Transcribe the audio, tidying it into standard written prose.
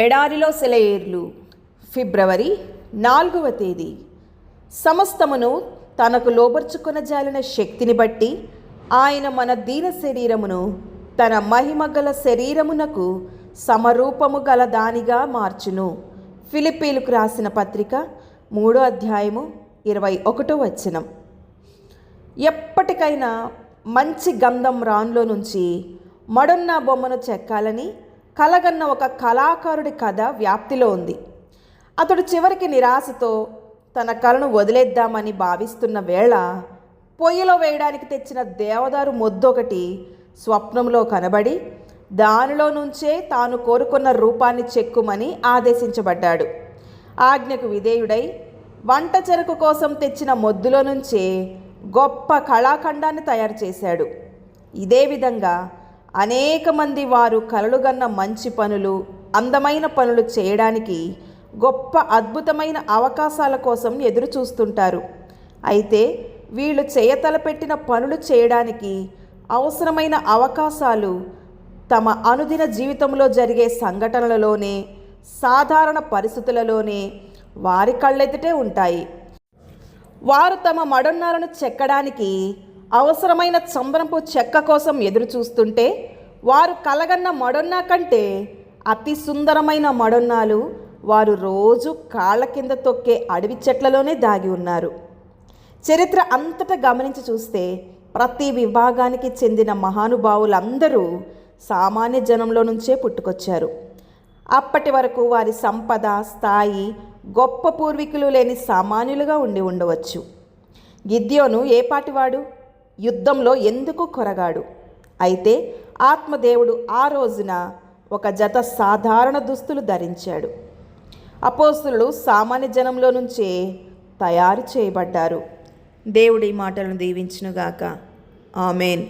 ఎడారిలో సెలయేర్లు ఫిబ్రవరి 4వ తేదీ. సమస్తమును తనకు లోబర్చుకొనజాలిన శక్తిని బట్టి ఆయన మన దీన శరీరమును తన మహిమగల శరీరమునకు సమరూపము గల దానిగా మార్చును. ఫిలిప్పీలకు రాసిన పత్రిక 3వ అధ్యాయము 21వ వచనం. ఎప్పటికైనా మంచి గంధం రాన్లో నుంచి మడొన్నా బొమ్మను చెక్కాలని కలగన్న ఒక కళాకారుడి కథ వ్యాప్తిలో ఉంది. అతడు చివరికి నిరాశతో తన కళను వదిలేద్దామని భావిస్తున్న వేళ పొయ్యిలో వేయడానికి తెచ్చిన దేవదారు మొద్దొకటి స్వప్నంలో కనబడి దానిలో నుంచే తాను కోరుకున్న రూపాన్ని చెక్కుమని ఆదేశించబడ్డాడు. ఆజ్ఞకు విధేయుడై వంట చెరకు కోసం తెచ్చిన మొద్దులో నుంచే గొప్ప కళాఖండాన్ని తయారు చేశాడు. ఇదే విధంగా అనేక మంది వారు కలలుగన్న మంచి పనులు, అందమైన పనులు చేయడానికి గొప్ప అద్భుతమైన అవకాశాల కోసం ఎదురు చూస్తుంటారు. అయితే వీళ్ళు చేయతలపెట్టిన పనులు చేయడానికి అవసరమైన అవకాశాలు తమ అనుదిన జీవితంలో జరిగే సంఘటనలలోనే, సాధారణ పరిస్థితులలోనే వారి కళ్ళెదుటే ఉంటాయి. వారు తమ మడొన్నాలను చెక్కడానికి అవసరమైన చంద్రపు చెక్క కోసం ఎదురు చూస్తుంటే వారు కలగన్న మడొన్నా కంటే అతి సుందరమైన మడొన్నాలు వారు రోజు కాళ్ళ కింద తొక్కే అడవి చెట్లలోనే దాగి ఉన్నారు. చరిత్ర అంతటా గమనించి చూస్తే ప్రతి విభాగానికి చెందిన మహానుభావులందరూ సామాన్య జనంలో నుంచే పుట్టుకొచ్చారు. అప్పటి వరకు వారి సంపద, స్థాయి, గొప్ప పూర్వీకులు లేని సామాన్యులుగా ఉండి ఉండవచ్చు. గిద్యోను ఏ పాటివాడు? యుద్ధంలో ఎందుకు కొరగాడు? అయితే ఆత్మదేవుడు ఆ రోజున ఒక జత సాధారణ దుస్తులు ధరించాడు. అపోస్తలులు సామాన్య జనంలో నుంచే తయారు చేయబడ్డారు. దేవుడి మాటలను దీవించునుగాక. ఆమేన్.